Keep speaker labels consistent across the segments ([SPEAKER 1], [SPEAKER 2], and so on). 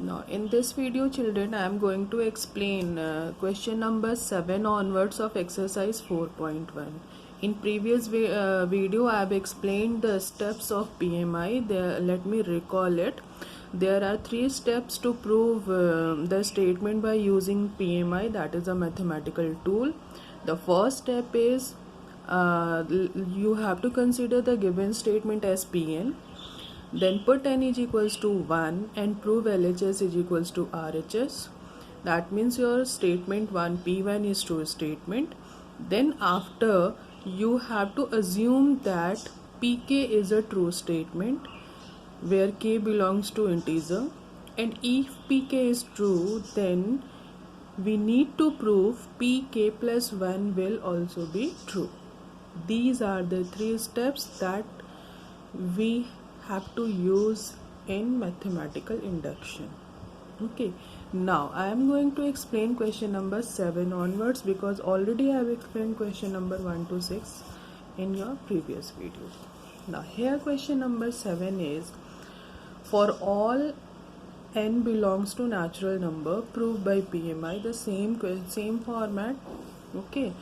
[SPEAKER 1] Now in this video children I am going to explain question number 7 onwards of exercise 4.1. In previous video I have explained the steps of PMI. Let me recall it. There are 3 steps to prove the statement by using PMI, that is a mathematical tool. The first step is you have to consider the given statement as Pn. Then put n is equals to 1 and prove LHS is equals to RHS. That means your statement 1 P1 is true statement. Then after you have to assume that PK is a true statement where K belongs to integer, and if PK is true then we need to prove PK plus 1 will also be true. These are the 3 steps that we have to use in mathematical induction. Okay, now I am going to explain question number 7 onwards because already I have explained question number 1 to 6 in your previous video. Now here question number 7 is, for all n belongs to natural number, prove by PMI. The same format. Okay,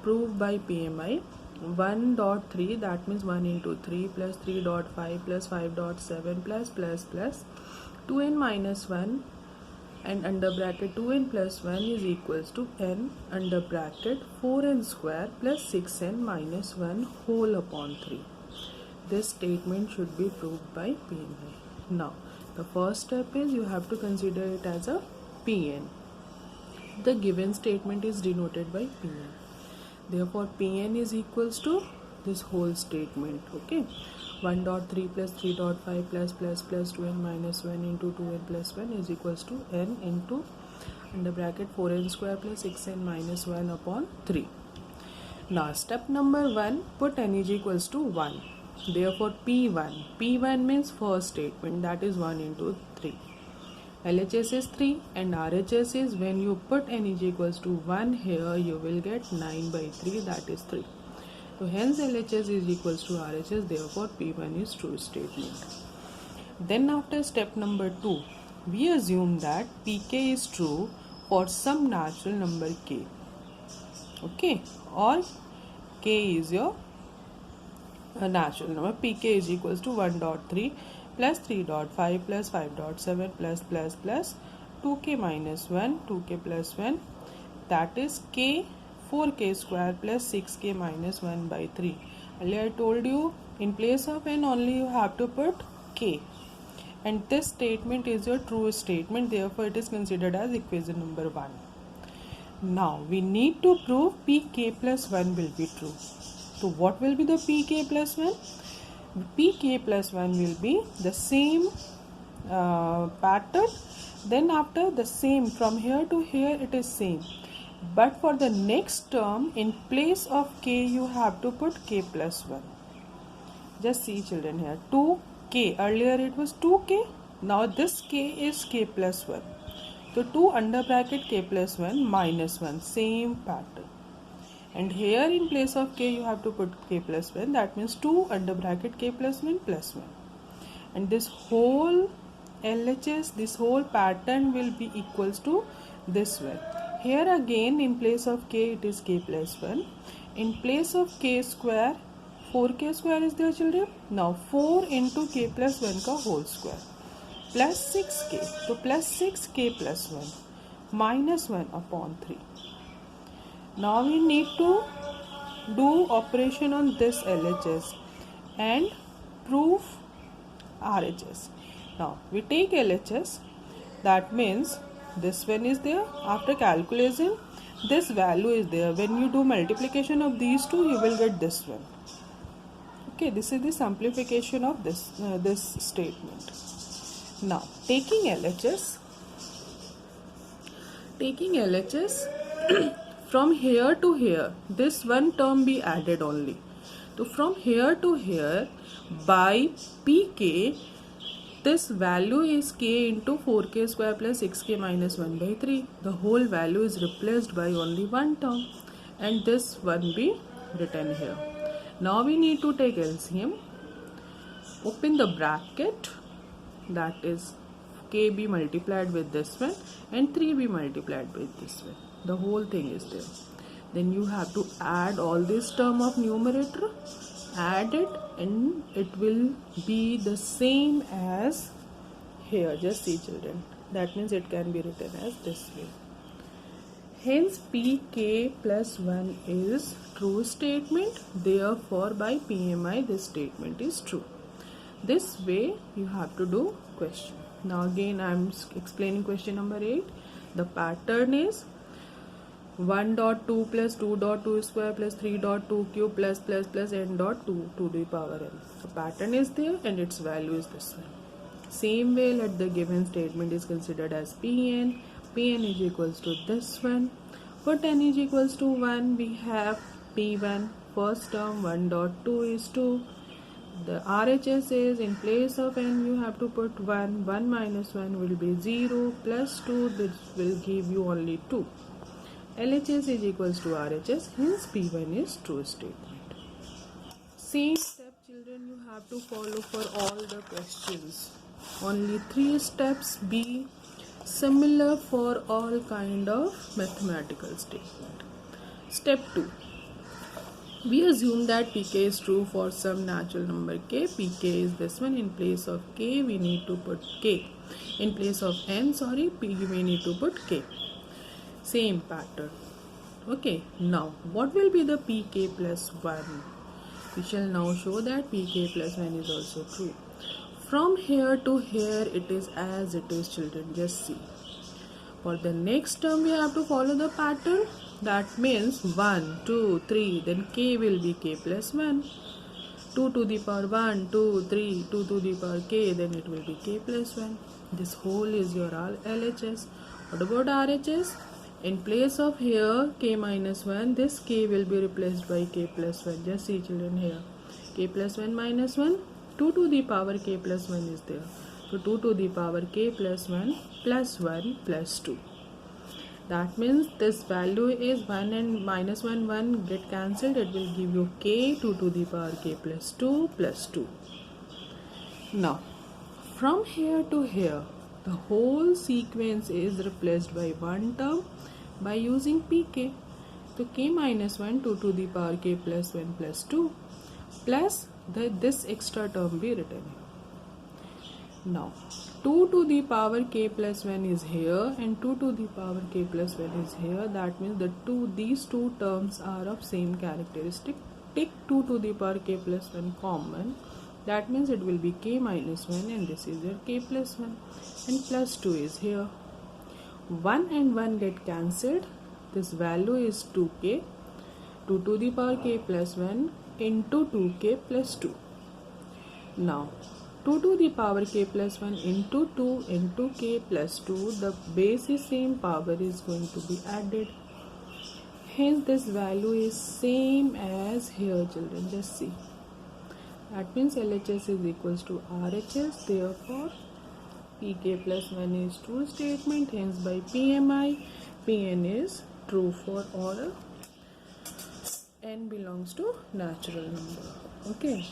[SPEAKER 1] prove by PMI. 1.3, that means 1 into 3 plus 3.5 plus 5.7 plus 2n minus 1 and under bracket 2n plus 1 is equals to n under bracket 4n square plus 6n minus 1 whole upon 3. This statement should be proved by PMI. Now the first step is you have to consider it as a Pn. The given statement is denoted by Pn. Therefore Pn is equals to this whole statement. Okay, 1.3 plus 3.5 plus 2n minus 1 into 2n plus 1 is equals to n into under bracket 4n square plus 6n minus 1 upon 3. Now step number 1, put n is equals to 1. Therefore P1 means first statement, that is 1 into 3. LHS is 3 and RHS is, when you put n is equals to 1 here, you will get 9 by 3, that is 3. So hence LHS is equals to RHS, therefore P1 is true statement. Then after step number 2, we assume that PK is true for some natural number K. Okay, or K is your natural number. PK is equals to 1.3 plus 3.5 plus 5.7 plus 2k minus 1, 2k plus 1, that is k 4k square plus 6k minus 1 by 3. Earlier I told you in place of n only you have to put k, and this statement is your true statement, therefore it is considered as equation number 1. Now we need to prove pk plus 1 will be true. So what will be the pk plus 1? Pk plus 1 will be the same pattern, then after the same, from here to here it is same, but for the next term in place of k you have to put k plus 1. Just see children here, 2k, earlier it was 2k, now this k is k plus 1. So 2 under bracket k plus 1 minus 1, same pattern. And here in place of k you have to put k plus 1, that means 2 under bracket k plus 1 plus 1. And this whole LHS, this whole pattern will be equals to this one. Here again in place of k it is k plus 1. In place of k square, 4k square is there children. Now 4 into k plus 1 ka whole square plus 6k. So plus 6k plus 1 minus 1 upon 3. Now we need to do operation on this LHS and prove RHS. Now we take LHS, that means this one is there. After calculation this value is there. When you do multiplication of these two you will get this one. Okay, this is the simplification of this statement. Now taking LHS from here to here, this one term be added only. So from here to here, by pk, this value is k into 4k square plus 6k minus 1 by 3. The whole value is replaced by only one term, and this one be written here. Now we need to take LCM. Open the bracket, that is k k be multiplied with this one and 3 be multiplied with this one. The whole thing is there. Then you have to add all this term of numerator, add it, and it will be the same as here. Just see children, that means it can be written as this way. Hence pk plus 1 is true statement, therefore by PMI this statement is true. This way you have to do question. Now again I am explaining question number 8. The pattern is 1.2 plus 2.2 square plus 3.2 cube plus n dot 2 to the power n. The pattern is there and its value is this one. Same way, let the given statement is considered as Pn. Pn is equals to this one. For 10 is equals to 1, we have P1. First term 1.2 is 2. The RHS is, in place of n you have to put 1. 1 minus 1 will be 0 plus 2, this will give you only 2. LHS is equals to RHS, hence P1 is true statement. Same step children you have to follow for all the questions. Only 3 steps, be similar for all kind of mathematical statement. Step 2. We assume that pk is true for some natural number k. Pk is this one. In place of k we need to put k. In place of n, we need to put k. Same pattern. Okay, now what will be the pk plus 1? We shall now show that pk plus 1 is also true. From here to here it is as it is children, just see. For the next term we have to follow the pattern. That means 1, 2, 3, then k will be k plus 1. 2 to the power 1, 2, 3, 2 to the power k, then it will be k plus 1. This whole is your LHS. What about RHS? In place of here k minus 1, this k will be replaced by k plus 1. Just see children here. K plus 1 minus 1, 2 to the power k plus 1 is there. So 2 to the power k plus 1 plus 2. That means this value is 1 and minus 1 get cancelled. It will give you k 2 to the power k plus 2 plus 2. Now from here to here the whole sequence is replaced by one term by using pk. So k minus 1 2 to the power k plus 1 plus 2 plus this extra term be written. Now 2 to the power k plus 1 is here and 2 to the power k plus 1 is here. That means these two terms are of same characteristic. Take 2 to the power k plus 1 common. That means it will be k minus 1 and this is your k plus 1 and plus 2 is here. 1 and 1 get cancelled. This value is 2k. 2 to the power k plus 1 into 2k plus 2. Now 2 to the power k plus 1 into 2 into k plus 2, the base is same, power is going to be added. Hence this value is same as here children, just see. That means LHS is equals to RHS, therefore pk plus 1 is true statement, hence by PMI, Pn is true for all n belongs to natural number. Okay.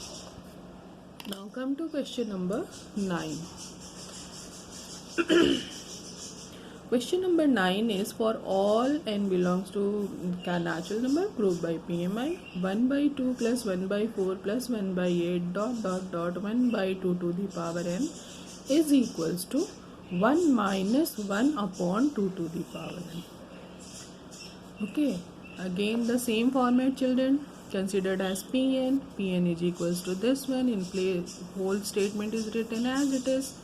[SPEAKER 1] Now come to question number 9. Question number 9 is for all n belongs to natural number group by PMI. 1 by 2 plus 1 by 4 plus 1 by 8 dot 1 by 2 to the power n is equals to 1 minus 1 upon 2 to the power n. Okay, again the same format children. Considered as Pn. Pn is equals to this one. In place whole statement is written as it is.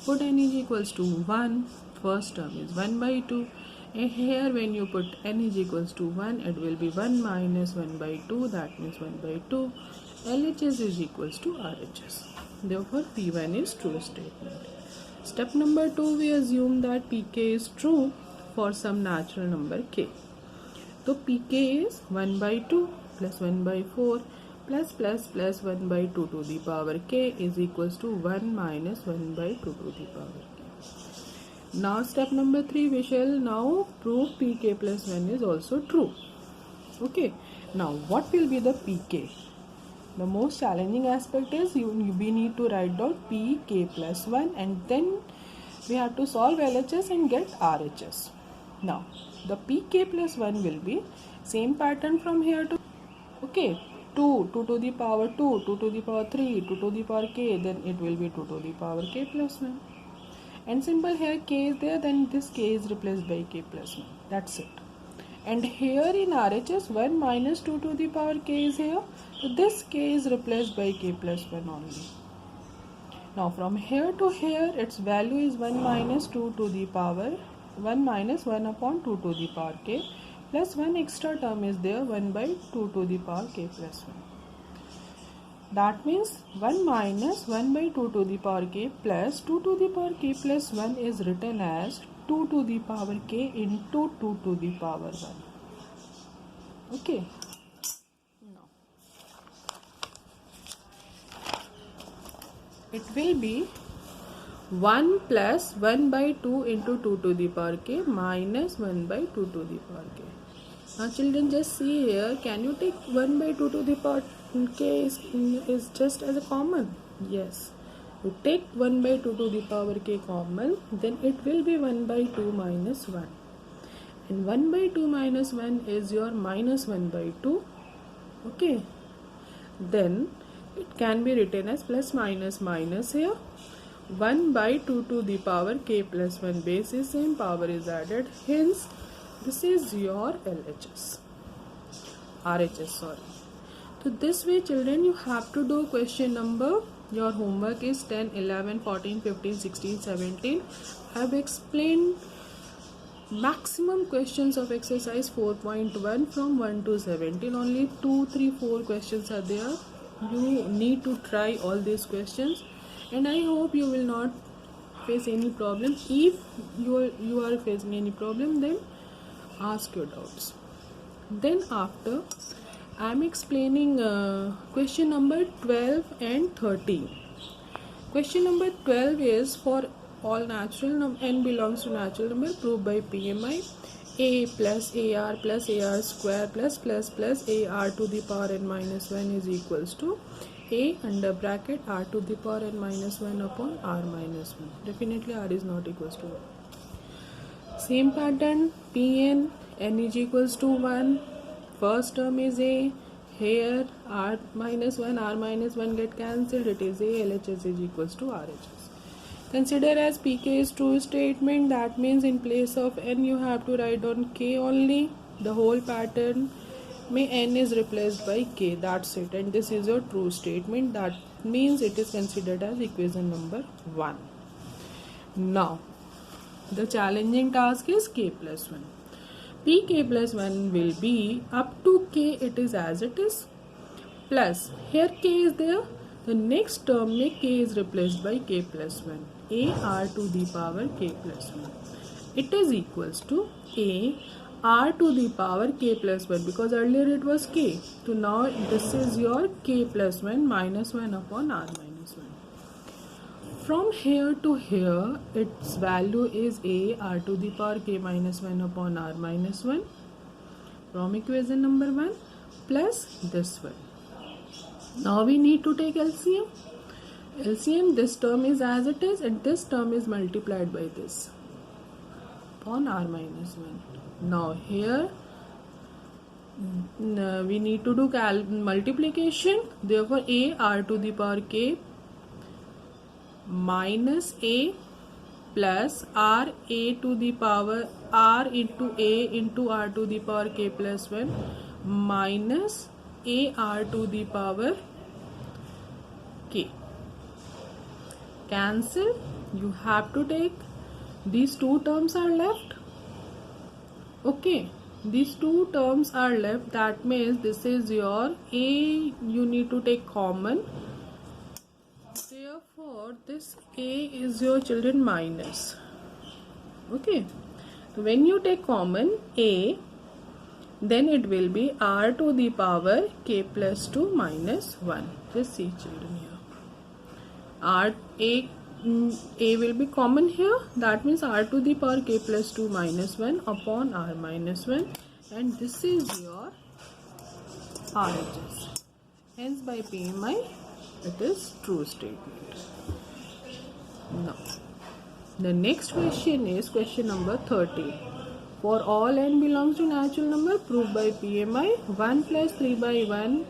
[SPEAKER 1] Put n is equals to 1. First term is 1 by 2. And here when you put n is equals to 1, it will be 1 minus 1 by 2. That means 1 by 2. LHS is equals to RHS. Therefore P1 is true statement. Step number 2, we assume that pk is true for some natural number k. So pk is 1 by 2 plus 1 by 4 plus 1 by 2 to the power k is equals to 1 minus 1 by 2 to the power k. Now step number 3, we shall now prove pk plus 1 is also true. Okay. Now what will be the pk? The most challenging aspect is we need to write down pk plus 1 and then we have to solve LHS and get RHS. Now the pk plus 1 will be same pattern from here to, okay, 2 to the power 2, 2 to the power 3, 2 to the power k, then it will be 2 to the power k plus 1. And simple, here k is there, then this k is replaced by k plus 1. That's it. And here in RHS, 1 minus 2 to the power k is here. So this k is replaced by k plus 1 only. Now from here to here, its value is 1 minus 2 to the power 1 minus 1 upon 2 to the power k, plus 1 extra term is there, 1 by 2 to the power k plus 1. That means 1 minus 1 by 2 to the power k plus 2 to the power k plus 1 is written as 2 to the power k into 2 to the power 1. Okay. Now it will be 1 plus 1 by 2 into 2 to the power k minus 1 by 2 to the power k. Now children, just see here, can you take 1 by 2 to the power k is just as a common? Yes. You take 1 by 2 to the power k common, then it will be 1 by 2 minus 1. And 1 by 2 minus 1 is your minus 1 by 2. Okay. Then it can be written as plus minus minus here. 1 by 2 to the power k plus 1 base is same, power is added. Hence, this is your LHS. RHS, sorry. So this way children, you have to do question number. Your homework is 10, 11, 14, 15, 16, 17. I have explained maximum questions of exercise 4.1 from 1 to 17. Only 2, 3, 4 questions are there. You need to try all these questions, and I hope you will not face any problem. If you are facing any problem, then ask your doubts. Then after, I am explaining question number 12 and 13. Question number 12 is for all natural number, n belongs to natural number, proved by PMI. A plus AR plus AR square plus AR to the power n minus 1 is equals to A under bracket R to the power n minus 1 upon R minus 1. Definitely R is not equals to 1. Same pattern, Pn, n is equals to 1. First term is A. Here R minus 1 get cancelled. It is A. LHS is equals to RHS. Consider as pk is true statement. That means in place of n you have to write on k only. The whole pattern may n is replaced by k. That's it. And this is your true statement. That means it is considered as equation number 1. Now the challenging task is k plus 1. Pk plus 1 will be up to k, it is as it is, plus here k is there, the next term may k is replaced by k plus 1, a r to the power k plus 1. It is equals to a r to the power k plus 1, because earlier it was k. So now this is your k plus 1 minus 1 upon r minus 1. From here to here, its value is a r to the power k minus 1 upon r minus 1 from equation number 1 plus this one. Now we need to take LCM. LCM, this term is as it is and this term is multiplied by this upon r minus 1. Now here we need to do multiplication. Therefore a r to the power k minus a plus r a to the power r into a into r to the power k plus 1 minus a r to the power k. Cancel. You have to take these two terms are left. Okay, these two terms are left. That means this is your a, you need to take common. Therefore this a is your children minus. Okay, so when you take common a, then it will be r to the power k plus 2 minus 1. Just see children here. A will be common here. That means r to the power k plus 2 minus 1 upon r minus 1. And this is your RHS. Hence by PMI, it is true statement. Now, The next question is question number 30. For all n belongs to natural number, prove by PMI 1 plus 3 by 1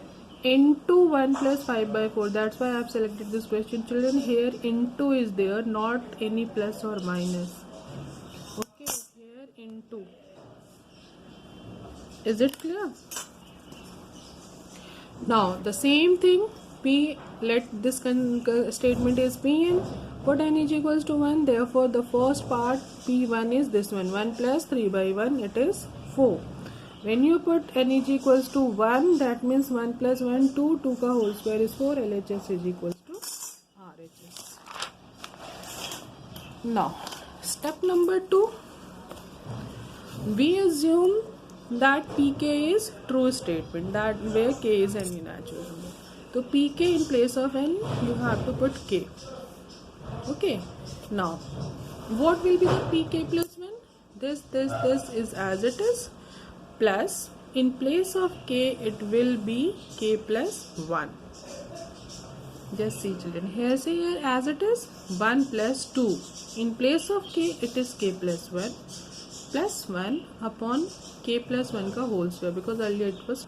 [SPEAKER 1] into 1 plus 5 by 4. That's why I have selected this question, children. Here into is there, not any plus or minus. Okay, here into. Is it clear? Now the same thing, P, let this statement is Pn, put n is equals to 1, therefore the first part P1 is this one, 1 plus 3 by 1, it is 4. When you put n is equals to 1, that means 1 plus 1, 2, 2 ka whole square is 4, LHS is equals to RHS. Now, step number 2, we assume that Pk is true statement, that where k is any natural number. So Pk in place of n, you have to put k. Okay. Now, what will be the Pk plus 1? This is as it is, plus in place of k it will be k plus 1. Just see, children, here say here as it is 1 plus 2. In place of k it is k plus 1 plus 1 upon k plus 1 ka whole square, because earlier it was,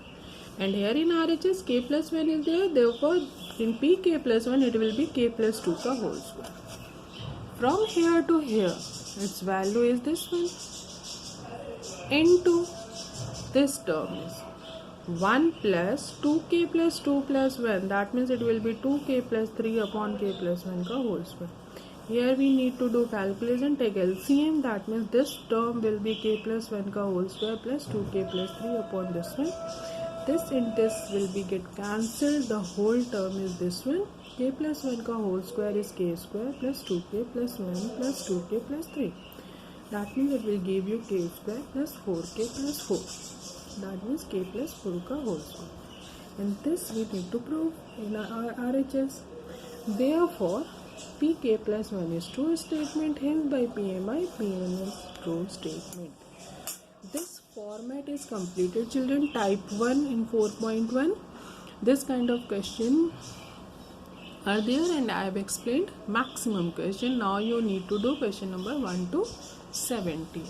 [SPEAKER 1] and here in RHS k plus 1 is there, therefore in Pk plus 1 it will be k plus 2 ka whole square. From here to here its value is this one, into this term is 1 plus 2k plus 2 plus 1, that means it will be 2k plus 3 upon k plus 1 ka whole square. Here we need to do calculation, take LCM, that means this term will be k plus 1 ka whole square plus 2k plus 3 upon this one. This and this will be get cancelled, the whole term is this one, k plus 1 ka whole square is k square plus 2k plus 1 plus 2k plus 3. That means it will give you k square plus 4k plus 4. That means k plus 4 ka whole square. And this we need to prove in our RHS. Therefore, Pk plus 1 is true statement, hence by PMI, Pn is true statement. This format is completed, children. Type 1 in 4.1. This kind of question are there, and I have explained maximum question. Now you need to do question number 1 to 70.